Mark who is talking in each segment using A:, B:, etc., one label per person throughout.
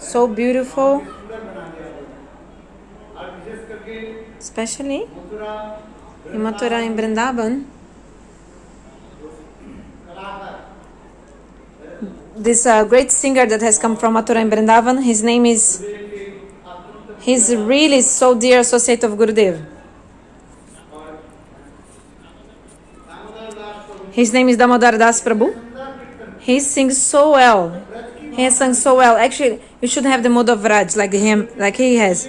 A: so beautiful, especially in Mathura and Vrindavan. This great singer that has come from Mathura and Vrindavan, he's really so dear associate of Gurudev. His name is Damodar Das Prabhu. He sings so well. He has sung so well. Actually, you should have the mood of Raj like him, like he has.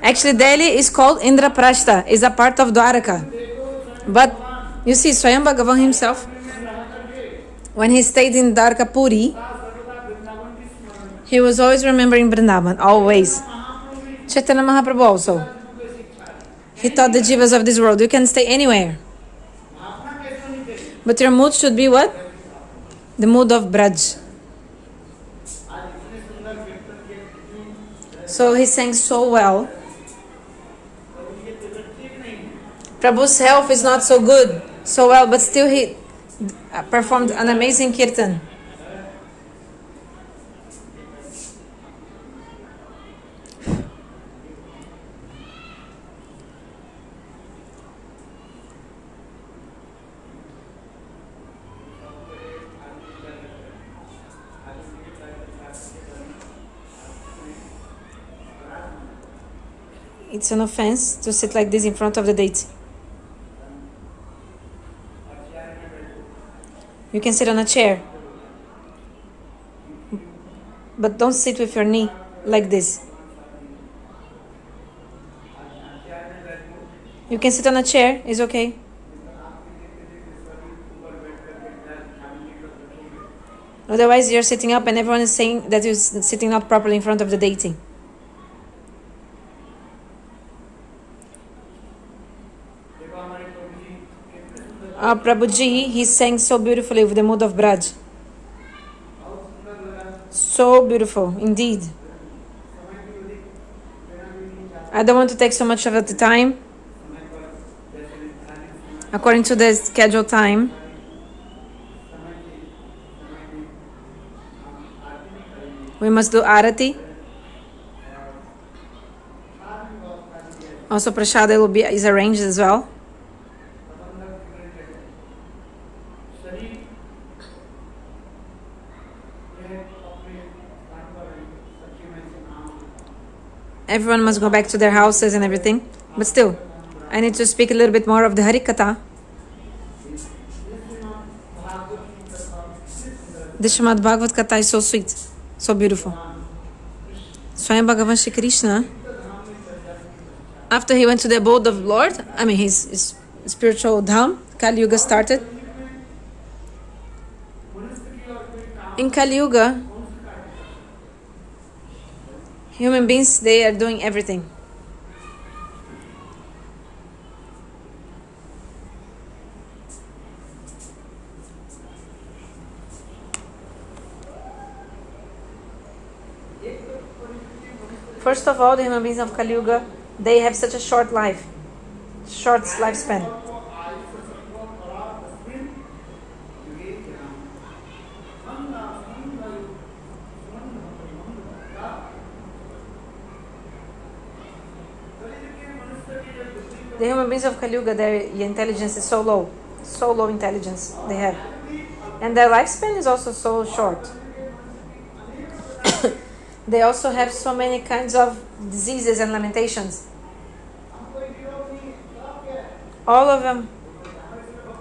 A: Actually, Delhi is called Indraprastha, is a part of Dwaraka. But you see, Swayam Bhagavan himself, when he stayed in Dwarka Puri, he was always remembering Vrindavan, always. Chaitanya Mahaprabhu also. He taught the jivas of this world, you can stay anywhere. But your mood should be what? The mood of Braj. So he sang so well. Prabhu's health is not so good, so well, but still he performed an amazing kirtan. It's an offense to sit like this in front of the deity. You can sit on a chair, but don't sit with your knee like this. You can sit on a chair, it's okay. Otherwise you're sitting up and everyone is saying that you're sitting not properly in front of the deity. Prabhuji, he sang so beautifully with the mood of Braj. So beautiful, indeed. I don't want to take so much of the time. According to the scheduled time. We must do Arati. Also Prashada is arranged as well. Everyone must go back to their houses and everything. But still, I need to speak a little bit more of the Hari-katha. The Srimad Bhagavath-katha is so sweet, so beautiful. Swayam Bhagavan Shri Krishna, after he went to the abode of Lord, his spiritual dham, Kali Yuga started. In Kali Yuga, human beings, they are doing everything. First of all, the human beings of Kali Yuga, they have such a short life, short lifespan. The human beings of Kali Yuga, their intelligence is so low intelligence they have. And their lifespan is also so short. They also have so many kinds of diseases and lamentations. All of them,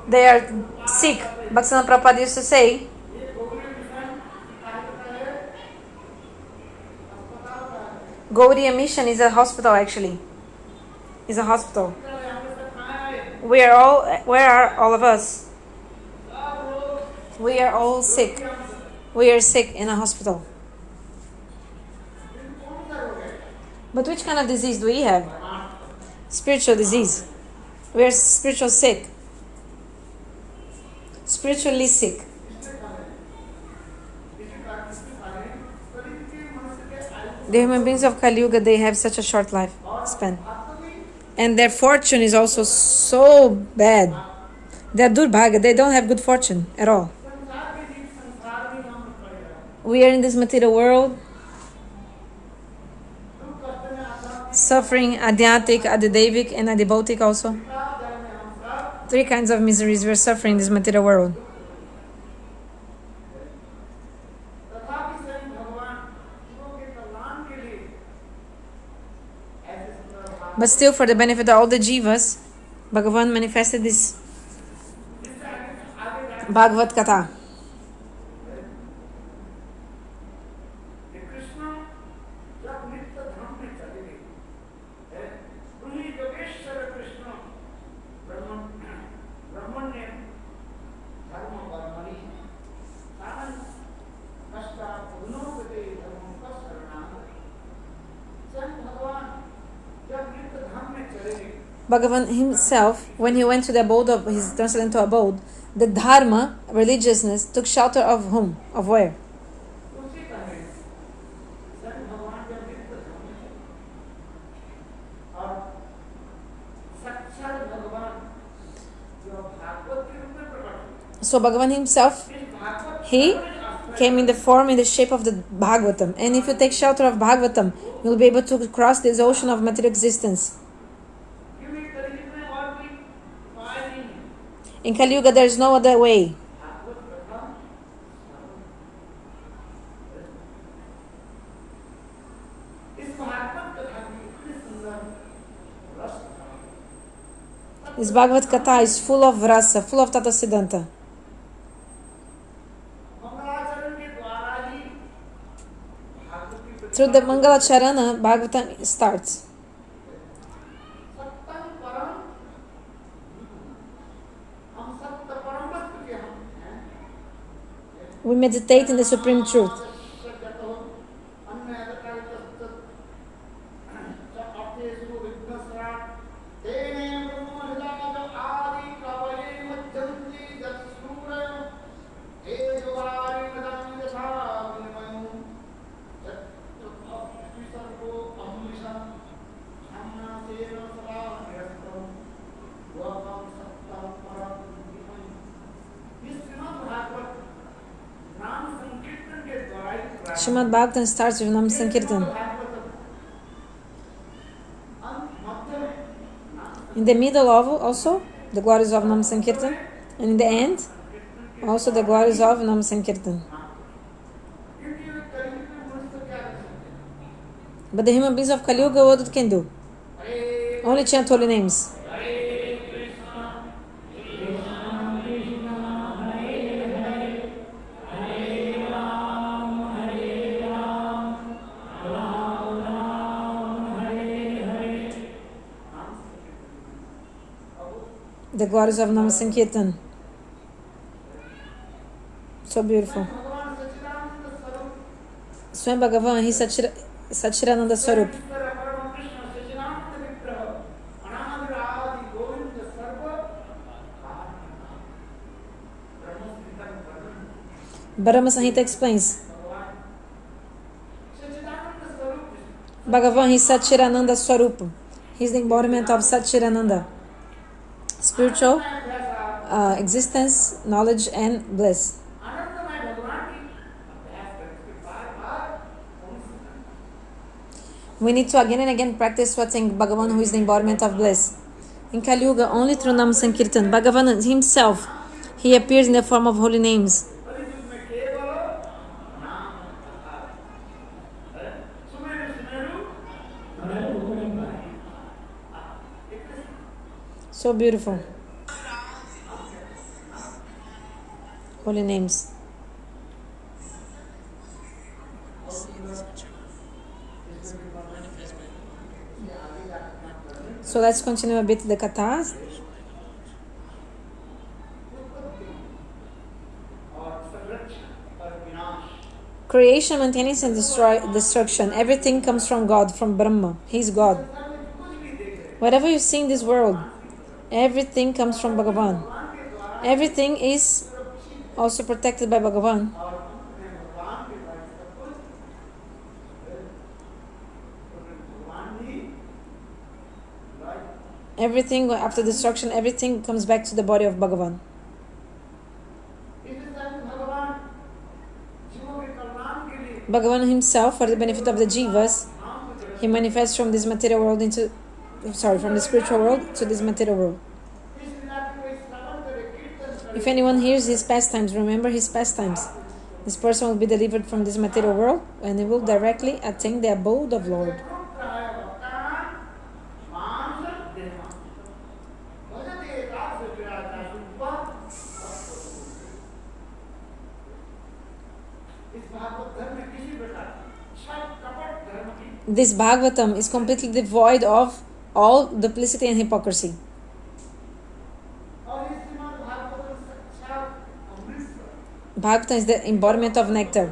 A: they are sick. Bhaktivinoda Prabhupada used to say, Gaudiya Mission is a hospital actually. Is a hospital. Where are all of us? We are all sick. We are sick in a hospital. But which kind of disease do we have? Spiritual disease. We are spiritual sick. Spiritually sick. The human beings of Kali Yuga, they have such a short life span. And their fortune is also so bad. They are durbhaga, they don't have good fortune at all. we are in this material world, suffering adhyatmic, adidevic, and adibautic also. 3 kinds of miseries we are suffering in this material world. But still, for the benefit of all the jivas, Bhagavan manifested this Bhagavath-katha. Bhagavan himself, when he went to the abode of his transcendental abode, the dharma, religiousness, took shelter of whom? Of where? So Bhagavan himself, he came in the form, in the shape of the Bhagavatam. And if you take shelter of Bhagavatam, you'll be able to cross this ocean of material existence. In Kali Yuga, there is no other way. This Bhagavad-katha is full of rasa, full of BhaktiSiddhanta. Through the Mangala Charana, Bhagavatam starts. We meditate in the Supreme Truth. Srimad Bhagavatam starts with nama-sankirtan. In the middle of also the glories of nama-sankirtan, and in the end also the glories of nama-sankirtan. But the human beings of Kali Yuga, what can do? Only chant holy names. The glories of nama-sankirtan. So beautiful. Swam Bhagavan, he is Satchidananda Swarup. Brahma Samhita explains. Bhagavan, he is Satchidananda Swarup. He is the embodiment of Satchidananda. Spiritual existence, knowledge, and bliss. We need to again and again practice what's in Bhagavan, who is the embodiment of bliss. In Kali Yuga, only through nama-sankirtan. Bhagavan himself, he appears in the form of holy names. So beautiful. Holy names. So let's continue a bit the kathas. Creation, maintenance, and destruction. Everything comes from God, from Brahma. He is God. Whatever you see in this world, everything comes from Bhagavan. Everything is also protected by Bhagavan. Everything after destruction, everything comes back to the body of Bhagavan. Bhagavan himself, for the benefit of the jivas, he manifests from this material world from the spiritual world to this material world. If anyone hears his pastimes, remember his pastimes, this person will be delivered from this material world and he will directly attain the abode of Lord. This Bhagavatam is completely devoid of all duplicity and hypocrisy. Bhagavatam is the embodiment of nectar.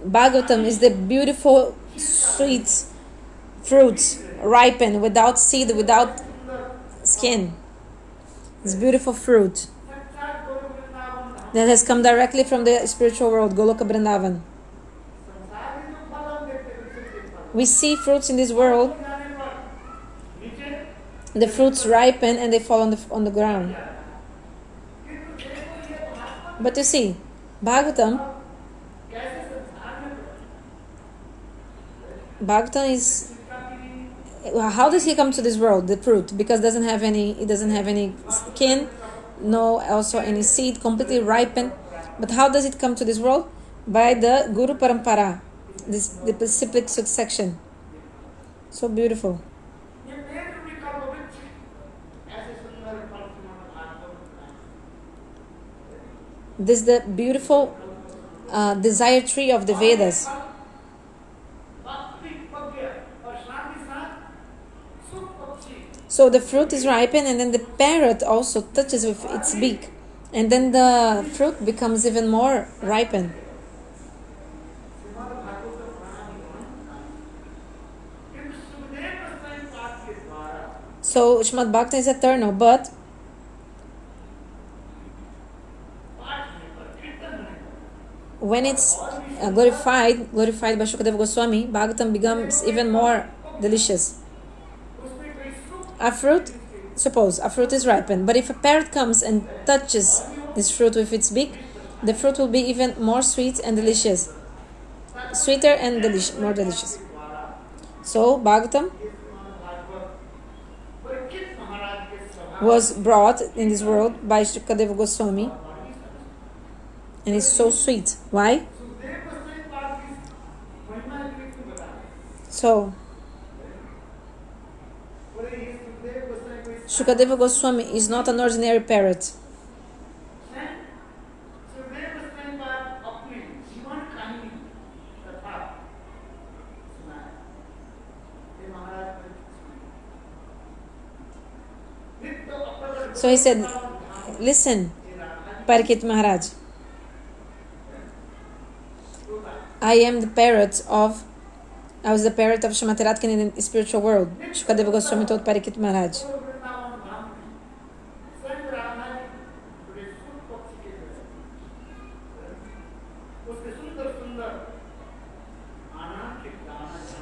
A: Bhagavatam is the beautiful, sweet fruits ripened without seed, without skin. It's beautiful fruit that has come directly from the spiritual world, Goloka Vrindavan. We see fruits in this world. The fruits ripen and they fall on the ground. But you see, Bhagavatam is, how does he come to this world? The fruit, because it doesn't have any skin, no also any seed, completely ripened. But how does it come to this world? By the guru-parampara, the disciplic succession. So beautiful. This is the beautiful desire tree of the Vedas. So the fruit is ripened and then the parrot also touches with its beak. And then the fruit becomes even more ripened. So Srimad Bhagavatam is eternal, but when it's glorified by Shukadeva Goswami, Bhagavatam becomes even more delicious. A fruit is ripened, but if a parrot comes and touches this fruit with its beak, the fruit will be even more sweet and delicious. Sweeter and more delicious. So Bhagavatam was brought in this world by Shukadeva Goswami, and it's so sweet. Why? So Shukadeva Goswami is not an ordinary parrot. So he said, listen, Parikshit Maharaj, I was the parrot of Srimati Radharani in the spiritual world. Shukadeva Goswami told Parikshit Maharaj.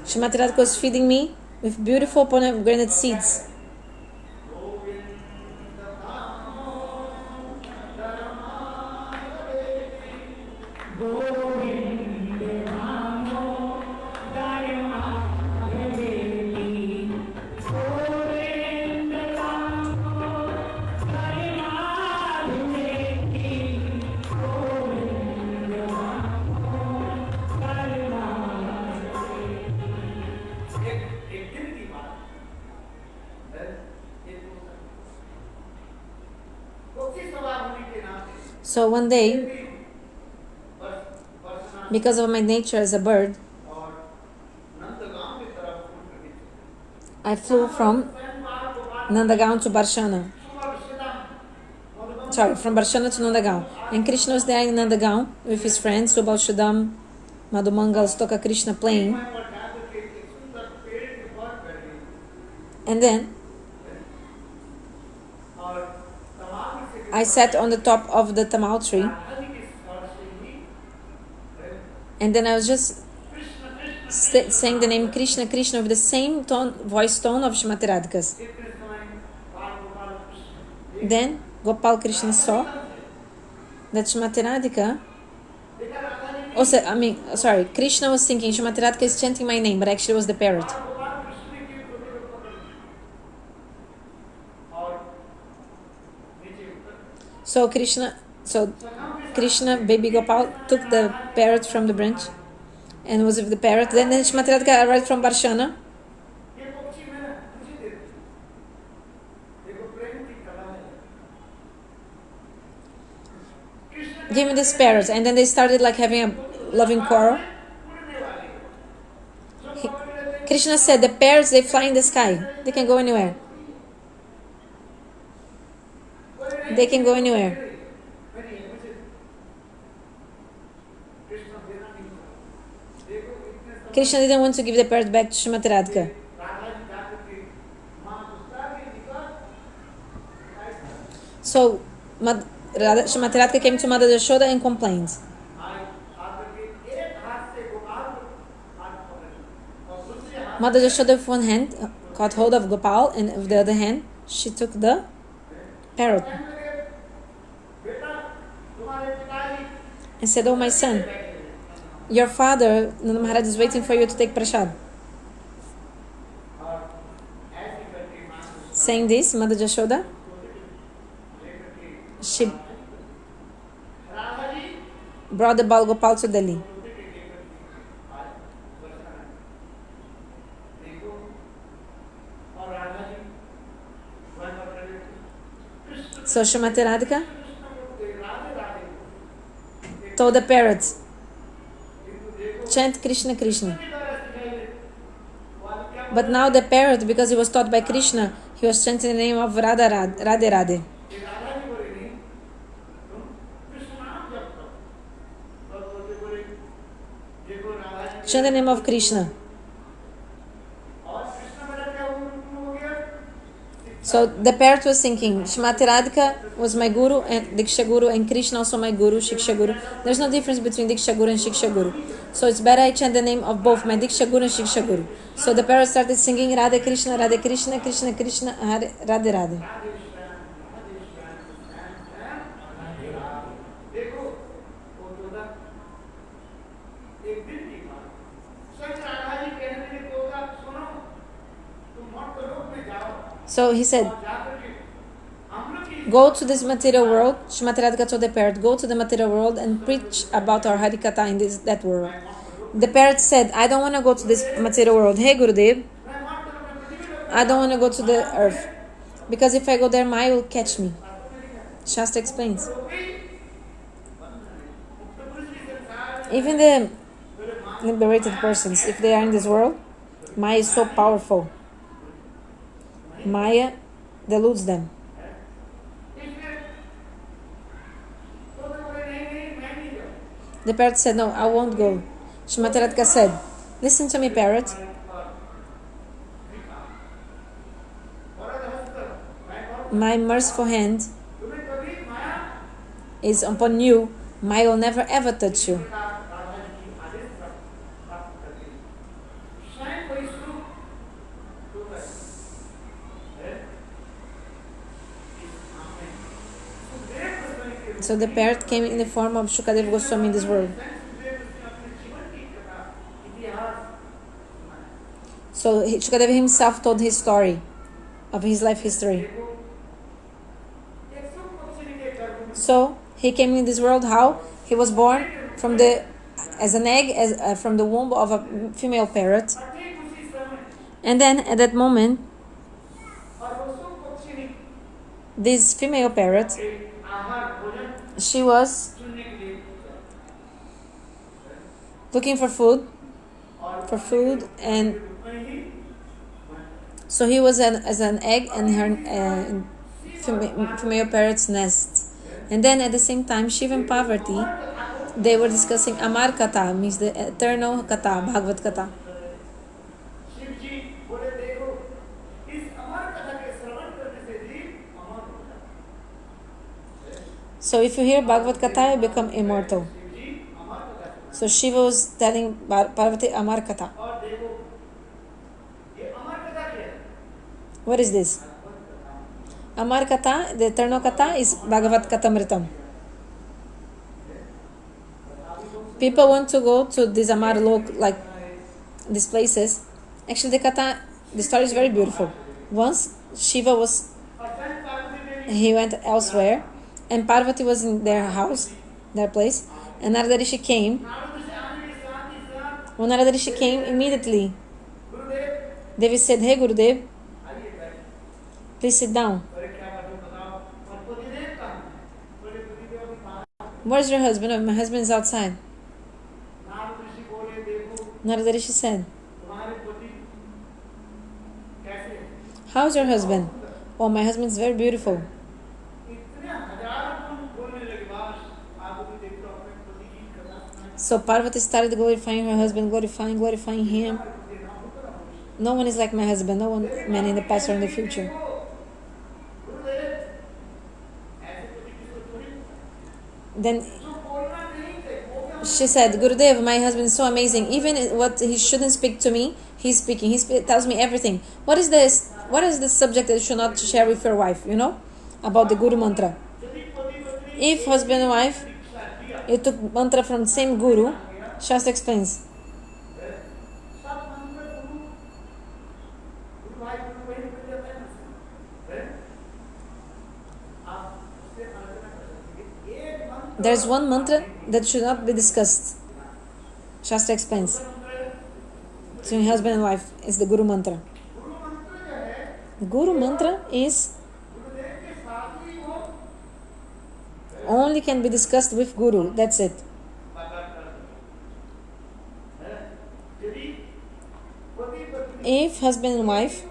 A: Srimati Radharani was feeding me with beautiful pomegranate seeds. So one day, because of my nature as a bird, I flew from Nandagaon to Barshana. From Barshana to Nandagaon. And Krishna was there in Nandagaon with his friends, Subal Shuddam, Madhumangal, Stoka Krishna playing. And then I sat on the top of the tamal tree And then I was just saying the name Krishna, Krishna with the same voice tone of Srimati Radhika's. Then Gopal Krishna saw that Srimati Radhika, Krishna was thinking Srimati Radhika is chanting my name, but actually it was the parrot. So Krishna, baby Gopal, took the parrot from the branch and was with the parrot. Then Srimati Radhika arrived from Barshana. Give me this parrot. And then they started like having a loving quarrel. Krishna said, the parrots, they fly in the sky. They can go anywhere. They can go anywhere. Krishna didn't want to give the parrot back to Srimati Radhika. So Srimati Radhika came to Mother Yashoda and complained. Mother Yashoda with one hand caught hold of Gopal, and with the other hand she took the parrot and said, "Oh my son, your father, Nanda Maharaj, is waiting for you to take prasad." Saying this, Mother Yashoda, she brought the Bal Gopal to Delhi. So Srimati Radhika told the parrot, chant Krishna Krishna. But now the parrot, because he was taught by Krishna, he was chanting the name of Radhe Radhe. Chant the name of Krishna. So the parrot was thinking, Srimati Radhika was my guru and Diksha Guru, and Krishna also my guru, Shiksha Guru. There's no difference between Diksha Guru and Shiksha Guru. So it's better I chant the name of both my Diksha Guru and Shiksha Guru. So the parrot started singing Radhe Krishna, Krishna Krishna, Radhe Radhe. So he said, go to this material world. Srimati Radhika told the parrot, go to the material world and preach about our Harikatha in that world. The parrot said, I don't want to go to this material world. Hey Gurudev, I don't want to go to the earth, because if I go there, Maya will catch me. Shastra explains. Even the liberated persons, if they are in this world, Maya is so powerful. Maya deludes them. The parrot said, no, I won't go. Srimati Radhika said, listen to me, parrot. My merciful hand is upon you. Maya will never ever touch you. So the parrot came in the form of Shukadeva Goswami in this world. So Shukadeva himself told his story of his life history. So he came in this world how? He was born from as an egg, from the womb of a female parrot. And then at that moment, this female parrot, she was looking for food, and so he was as an egg in her female parrot's nest. And then at the same time, Shiva and Parvati, they were discussing Amar Katha, means the eternal Katha, Bhagavad-katha. So if you hear Bhagavad-katha, you become immortal. So Shiva was telling Parvati Amar Katha. What is this? Amar Katha, the eternal Katha, is Bhagavath-katha Mritam. People want to go to these Amar Lok, like these places. Actually, the story is very beautiful. Once Shiva he went elsewhere, and Parvati was in their house, their place, and Narada Rishi came. When Narada Rishi came, immediately Devi said, "Hey Gurudev, please sit down. Where's your husband? Oh, my husband is outside." Narada Rishi said, "How's your husband?" "Oh, my husband is very beautiful." So Parvati started glorifying her husband, glorifying him. No one is like my husband, no one man in the past or in the future. Then she said, "Gurudev, my husband is so amazing. Even what he shouldn't speak to me, he's speaking. He tells me everything. What is this? What is the subject that you should not share with your wife? You know, about the Guru mantra. If husband and wife, you took mantra from the same Guru," Shastra explains. There's one mantra that should not be discussed. Shastra explains. Between husband and wife is the Guru mantra. The Guru mantra is only can be discussed with Guru. That's it. If husband and wife,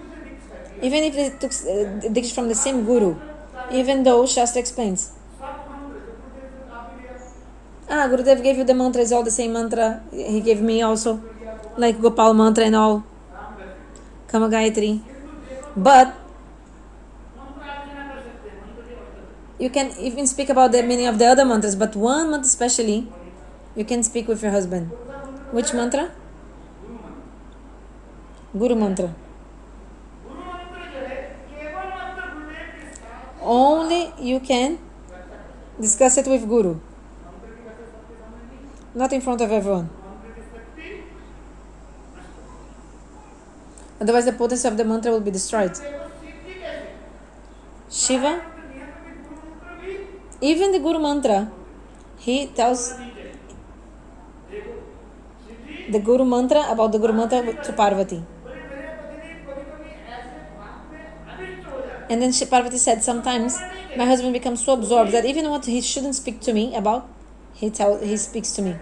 A: even if they took diksha from the same Guru, even though Shastra explains, Gurudev gave you the mantra, it's all the same mantra. He gave me also, like Gopal mantra and all, Kama Gayatri. But you can even speak about the meaning of the other mantras, but one mantra especially, you can speak with your husband. Which mantra? Guru mantra. Only you can discuss it with Guru. Not in front of everyone. Otherwise the potency of the mantra will be destroyed. Shiva, even the Guru mantra, he tells the Guru mantra about the Guru mantra to Parvati. And then Parvati said, sometimes my husband becomes so absorbed that even what he shouldn't speak to me about, he speaks to me.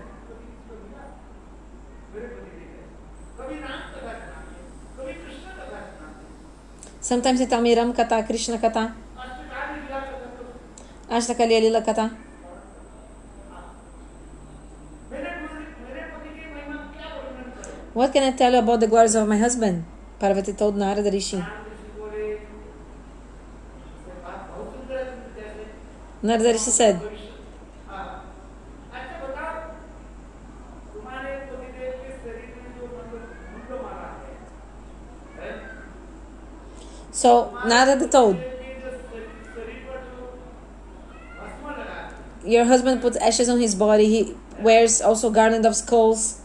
A: Sometimes he tells me Ram Katha, Krishna Katha, Ashtakali Lila Katha. What can I tell you about the glories of my husband? Parvati told Narada Rishi. Narada Rishi said, so Narada told, your husband puts ashes on his body, he wears also garland of skulls.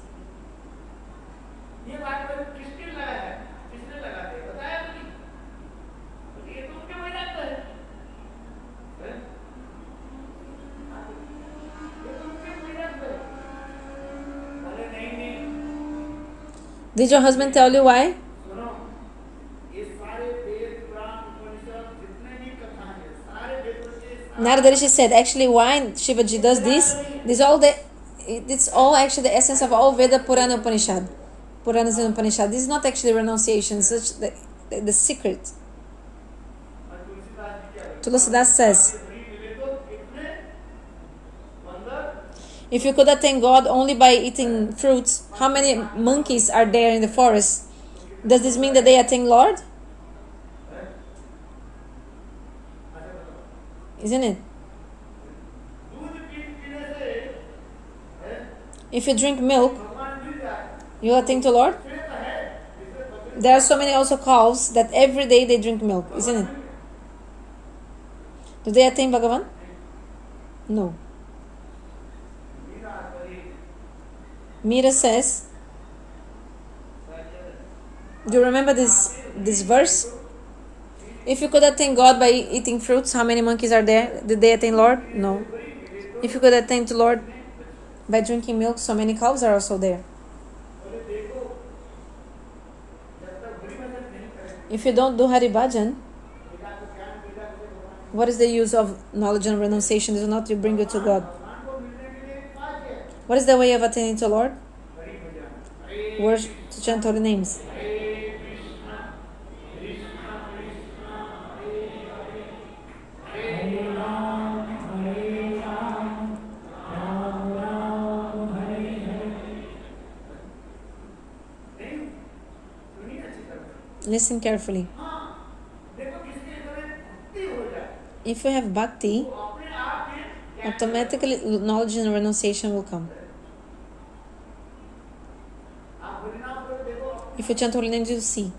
A: Did your husband tell you why? Narada Rishi said, actually, why Shivaji does this? It's all actually the essence of all Veda, Purana, Upanishad. Puranas and Upanishad. This is not actually renunciation, it's the secret. Tulsidas says, if you could attain God only by eating fruits, how many monkeys are there in the forest? Does this mean that they attain Lord? Isn't it? If you drink milk, you attain to Lord? There are so many also cows that every day they drink milk, isn't it? Do they attain Bhagavan? No. Mira says, do you remember this verse? If you could attain God by eating fruits, how many monkeys are there? Did they attain Lord? No. If you could attain to Lord by drinking milk, so many cows are also there. If you don't do Hari Bhajan, what is the use of knowledge and renunciation? It will not bring you to God. What is the way of attaining to Lord? Words to chant holy names. Listen carefully. If you have bhakti, automatically knowledge and renunciation will come. If you chant holy names, you'll see.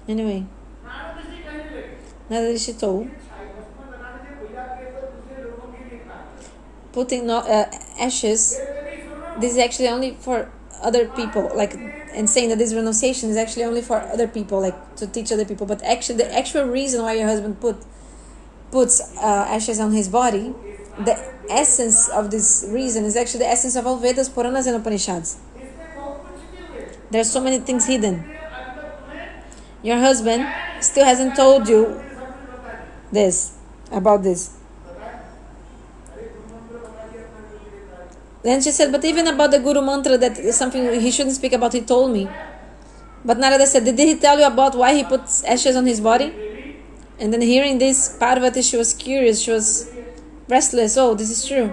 A: Anyway, Narada Rishi told, putting ashes, this is actually only for other people, and saying that this renunciation is actually only for other people, to teach other people. But actually, the actual reason why your husband puts ashes on his body, the essence of this reason is actually the essence of all Vedas, Puranas, and Upanishads. There are so many things hidden. Your husband still hasn't told you about this. Then she said, but even about the Guru Mantra, that is something he shouldn't speak about, he told me. But Narada said, did he tell you about why he puts ashes on his body? And then hearing this, Parvati, she was curious, she was restless. Oh, this is true.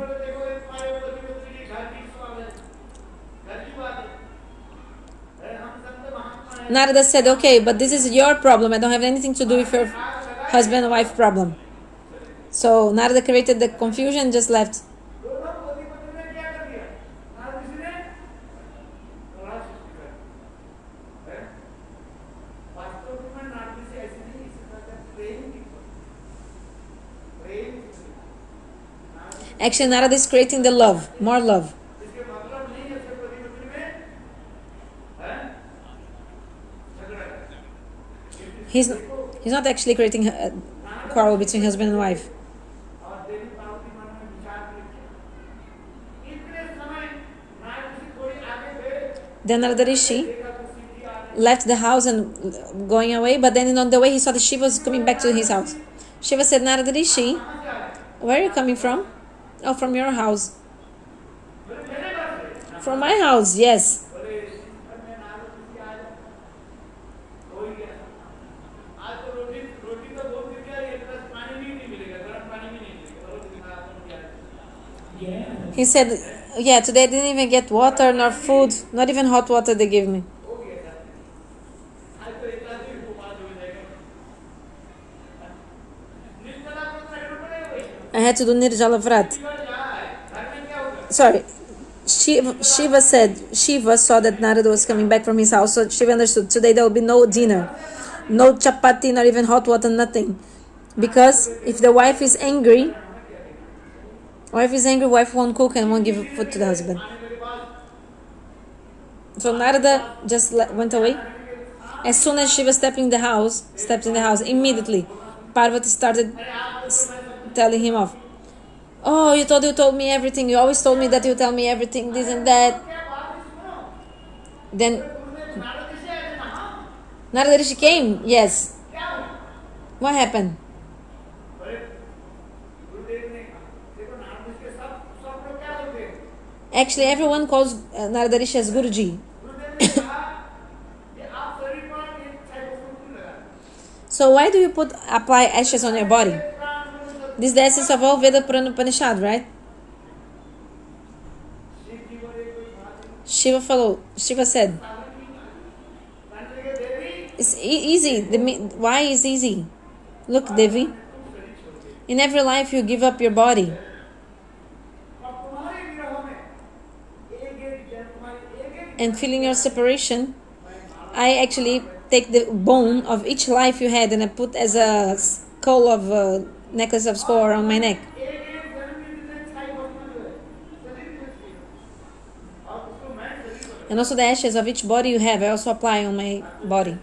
A: Narada said, okay, but this is your problem. I don't have anything to do with your husband and wife problem. So Narada created the confusion, just left. Actually, Narada is creating the love, more love. He's not actually creating a quarrel between husband and wife. Then Narada Rishi left the house and going away, but then on the way he saw the Shivas coming back to his house. Shiva said, Narada Rishi, where are you coming from? Oh, from your house. From my house, yes. He said, yeah, today I didn't even get water nor food, not even hot water they gave me. I had to do Nirjala Vrat. Sorry, Shiva saw that Narada was coming back from his house, so Shiva understood, today there will be no dinner, no chapati, not even hot water, nothing. Because if the wife is angry, wife won't cook and won't give food to the husband. So Narada just went away. As soon as Shiva stepped in the house, immediately Parvati started telling him off. Oh, you told me everything. You always told me that you tell me everything, this and that. Then Narada Rishi came. Yes. What happened? Actually, everyone calls Narada Rishi as Guruji. So why do you apply ashes on your body? This is the essence of all Veda, Purana, Upanishad, right? Shiva said, it's easy. Why is easy? Look, Devi, in every life you give up your body. and feeling your separation, I actually take the bone of each life you had and I put as a skull of a necklace of skull around my neck. And also the ashes of each body you have, I also apply on my body.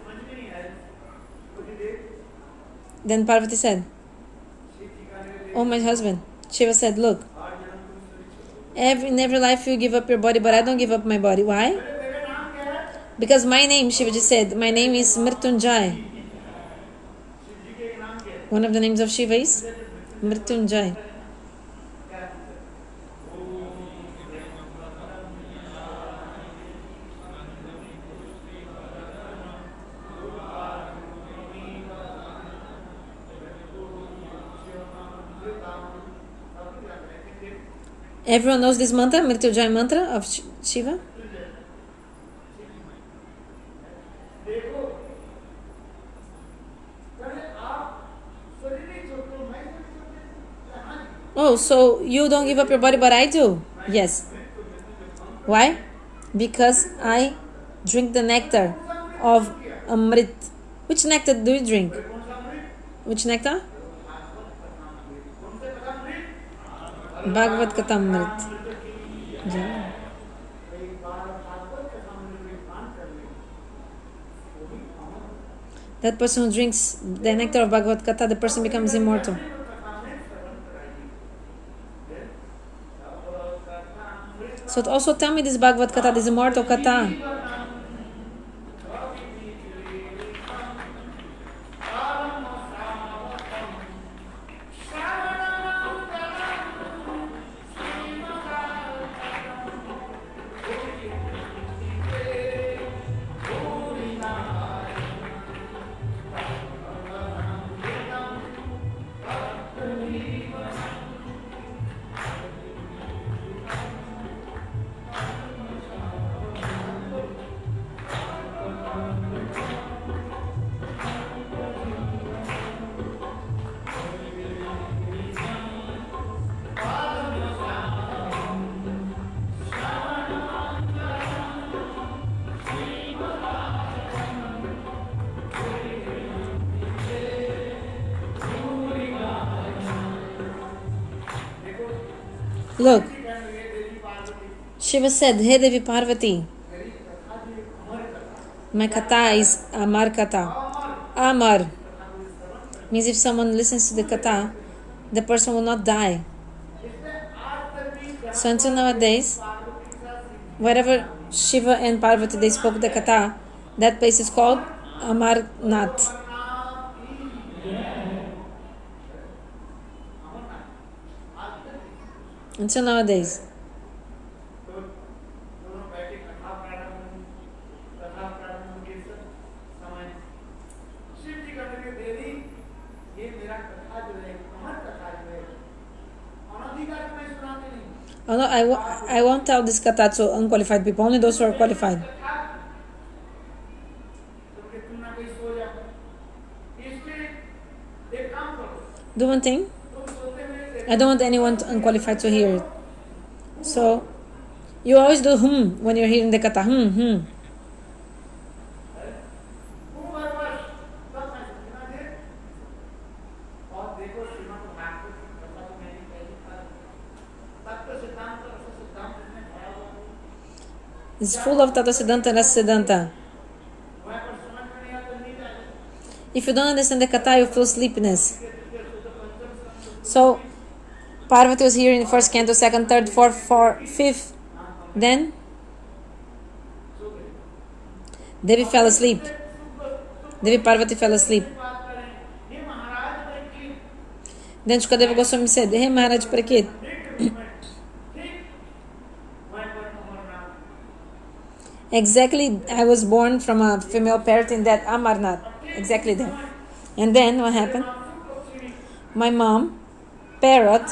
A: Then Parvati said, "Oh, my husband." Shiva said, "Look, in every life you give up your body, but I don't give up my body. Why? Because my name," Shivaji said, "my name is Mrityunjay." One of the names of Shiva is Mrityunjay. Everyone knows this mantra, Mrityunjay mantra of Shiva? Oh, so you don't give up your body, but I do? Yes. Why? Because I drink the nectar of Amrit. Which nectar do you drink? Which nectar? Bhagavad-katha Amrit. Yeah. That person who drinks the nectar of Bhagavad-katha, the person becomes immortal. So also tell me this Bhagavad-katha, this immortal katha. Look, Shiva said, "Hey Devi Parvati, my katha is Amar katha." Amar means if someone listens to the katha, the person will not die. So until nowadays, wherever Shiva and Parvati they spoke the katha, that place is called Amarnath. Until nowadays. Oh, no, I won't tell this katha to unqualified people, only those who are qualified. Do one thing. I don't want anyone unqualified to hear it. So, you always do when you're hearing the katha. It's full of BhaktiSiddhanta and Rasa-siddhanta. If you don't understand the katha, you feel sleepiness. So, Parvati was here in the first canto, second, third, fourth, fifth. Then, Devi fell asleep. Devi Parvati fell asleep. Then Shukadeva Goswami said, "Hey Maharaj Prakit, exactly, I was born from a female parrot in that Amarnath, exactly there. And then what happened? My mom, parrot,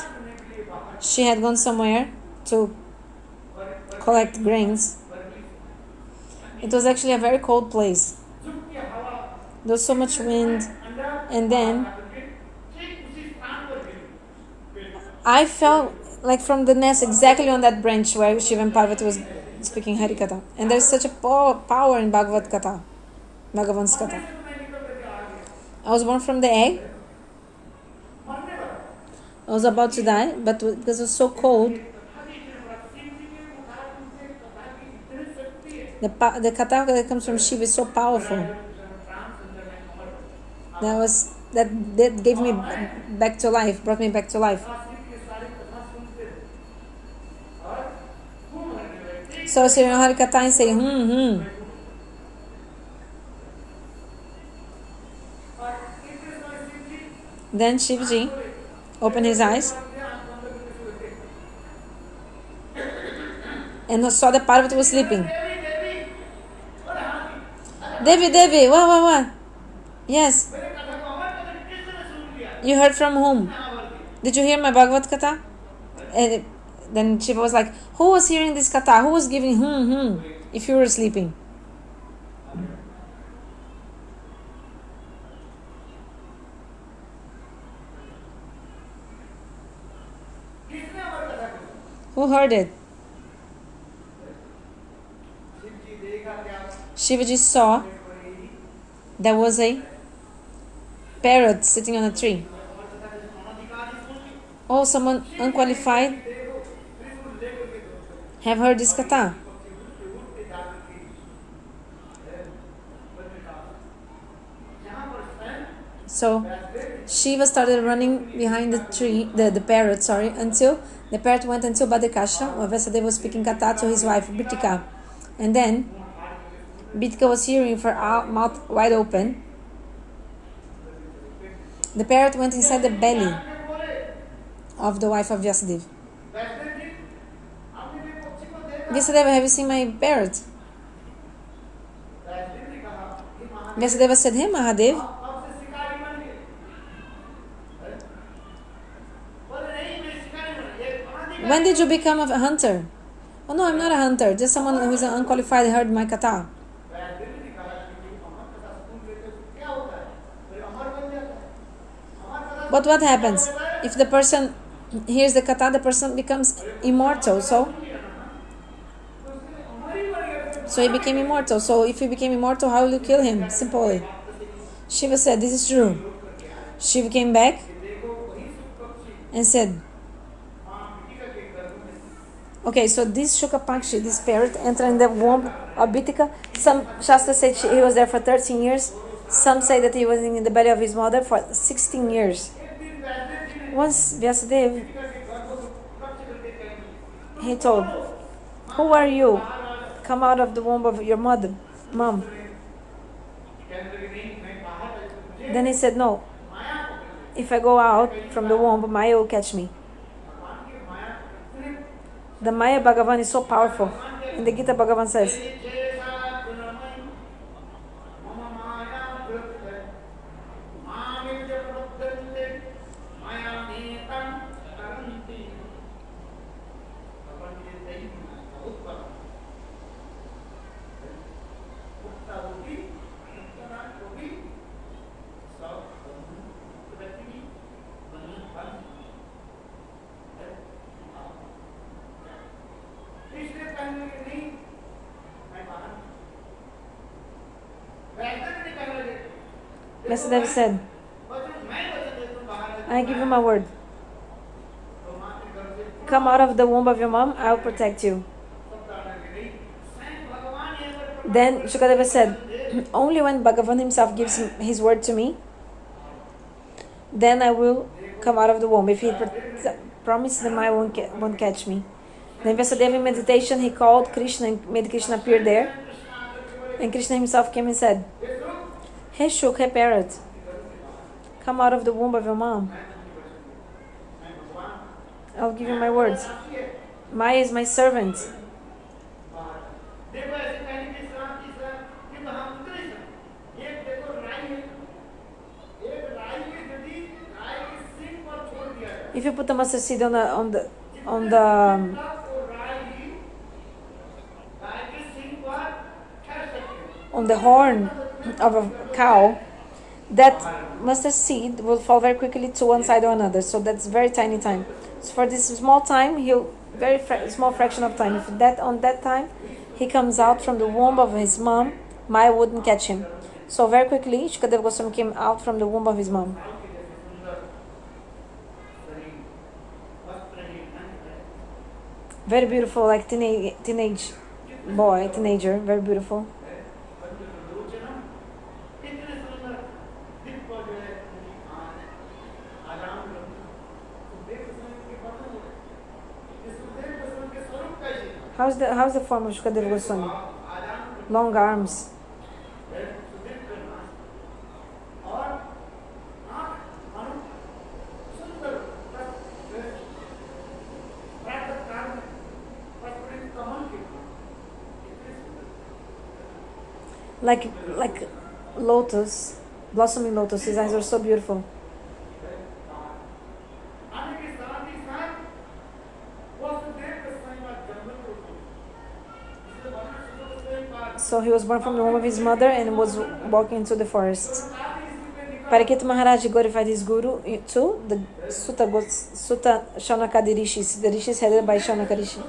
A: she had gone somewhere to collect grains. It was actually a very cold place. There was so much wind, and then I fell like from the nest exactly on that branch where Shiva and Parvati was speaking Harikatha. And there's such a power in Bhagavad-katha, Bhagavan's katha. I was born from the egg. I was about to die, but because it was so cold, the katha that comes from Shiva is so powerful. That gave me back to life, brought me back to life. So I was hearing Harikatha and saying, Then Shivji opened his eyes and saw that Parvati was sleeping. Devi, what? Yes. You heard from whom? Did you hear my Bhagavad-katha? And then Shiva was like, who was hearing this katha? Who was giving if you were sleeping? Who heard it? Shivaji saw there was a parrot sitting on a tree. Oh, someone unqualified have heard this katha. So Shiva started running behind the tree, the parrot, until the parrot went until Badrikashram, where Vyasadeva was speaking katha to his wife Bitika. And then Bitika was hearing with her mouth wide open. The parrot went inside the belly of the wife of Vyasadeva. Vyasadeva, have you seen my parrot? Vyasadeva said, hey Mahadev, when did you become a hunter? Oh no, I'm not a hunter, just someone who is unqualified heard my katha. But what happens? If the person hears the katha, the person becomes immortal. So he became immortal. So if he became immortal, how will you kill him? Simply. Shiva said, this is true. Shiva came back and said, okay, so this Sukha-pakshi, this parrot, entered in the womb of Bitika. Some Shastras say he was there for 13 years. Some say that he was in the belly of his mother for 16 years. Once Vyasadeva, he told, who are you? Come out of the womb of your mom. Then he said, no, if I go out from the womb, Maya will catch me. The Maya Bhagavan is so powerful. In the Gita, Bhagavan says, Vyasadeva said, I give you my word. Come out of the womb of your mom, I will protect you. Then Shukadeva said, only when Bhagavan himself gives his word to me, then I will come out of the womb. If he promises, then I won't catch me. Then Vyasadeva in meditation, he called Krishna and made Krishna appear there. And Krishna himself came and said, hey Shuk, hey parrot, come out of the womb of your mom. I'll give you my words. Maya is my servant. If you put the mustard seed on the horn of a cow, that mustard seed will fall very quickly to one side or another. So that's very tiny time. So for this small time, he'll very small fraction of time. If on that time he comes out from the womb of his mom, Maya wouldn't catch him. So very quickly, Shukadeva Goswami came out from the womb of his mom. Very beautiful, like teenage boy, teenager, very beautiful. How's the form of Shukadeva Goswami? Long arms. Like lotus, blossoming lotus. His eyes are so beautiful. So he was born from the womb of his mother and was walking into the forest. Parikita Maharaja glorified his guru too, the Sutta Shaunakadi Rishis, the Rishis headed by Shaunaka Rishi.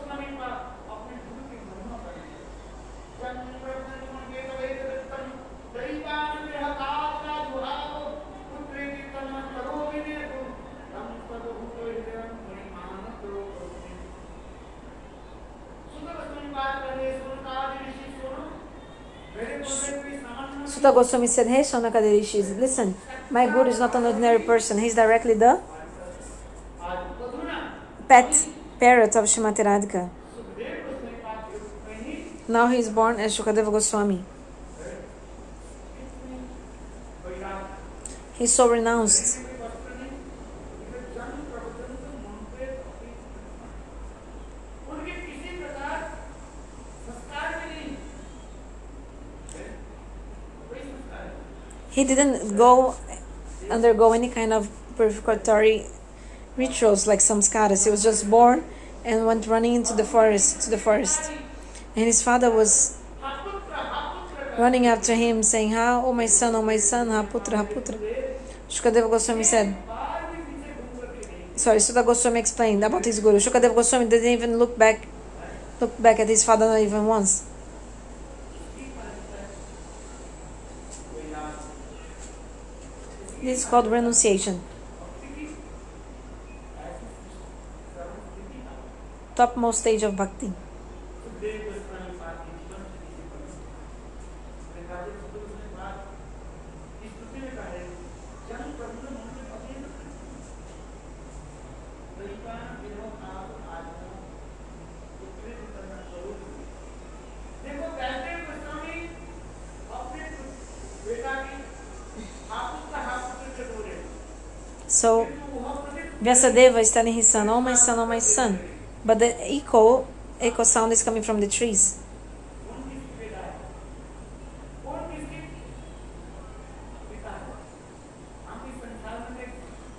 A: Sutta Goswami said, "Hey Shaunakadi Rishis, listen, my guru is not an ordinary person. He's directly the parrot of Srimati Radhika. Now he is born as Shukadeva Goswami. He's so renounced. He didn't undergo any kind of purificatory rituals like samskaras. He was just born and went running into the forest. And his father was running after him, saying, oh my son, ha putra, ha putra." Shukadeva Goswami said, Sutta Goswami explained about his guru. Shukadeva Goswami didn't even look back at his father, not even once. This is called renunciation. Topmost stage of bhakti. So Vyasadeva is telling his son, oh my son, oh my son. But the echo sound is coming from the trees.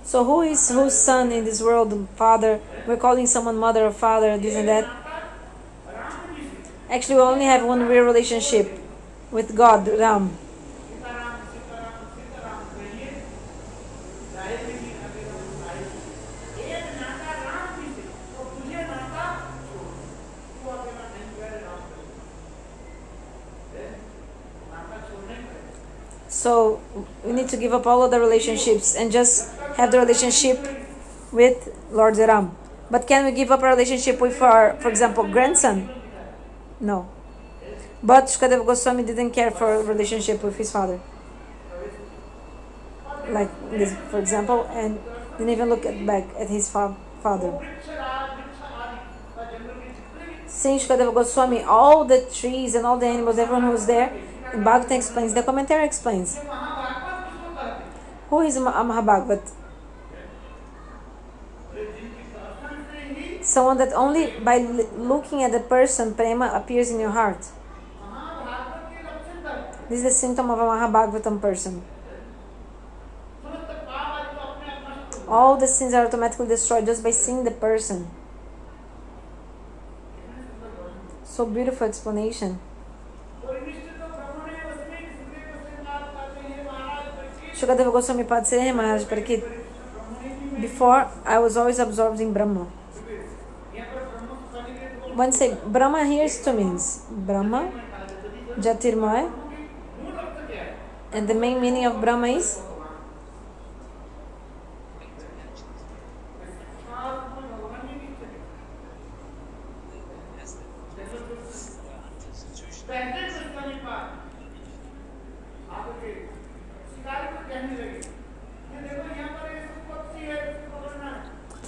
A: So who is whose son in this world? Father. We're calling someone mother or father, this and that. Actually, we only have one real relationship with God, Ram. So we need to give up all other relationships and just have the relationship with Lord Ram. But can we give up our relationship with our, for example, grandson? No. But Shukadeva Goswami didn't care for a relationship with his father. Like this, for example, and didn't even look back at his father. Seeing Shukadeva Goswami, all the trees and all the animals, everyone who was there, and Bhagavatam explains, the commentary explains. Who is a Mahabhagavat? Someone that only by looking at the person, prema appears in your heart. This is the symptom of a Mahabhagavatam person. All the sins are automatically destroyed just by seeing the person. So beautiful explanation. Shukadeva Goswami Pad said, "Hey Maharaj Parikit, before I was always absorbed in Brahma. When say Brahma here is two meanings. Brahma, Jyotirmaya, and the main meaning of Brahma is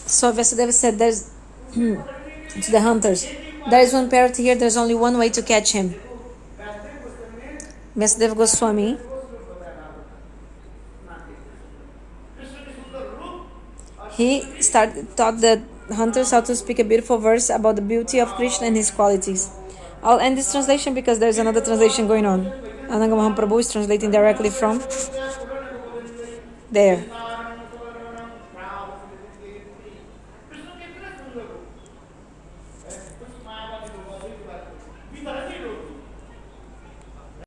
A: so Vyasadeva said there's to the hunters, there is one parrot here, there's only one way to catch him. Vyasadeva Goswami taught the hunters how to speak a beautiful verse about the beauty of Krishna and his qualities. I'll end this translation because there's another translation going on. Ananga Mahaprabhu is translating directly from there.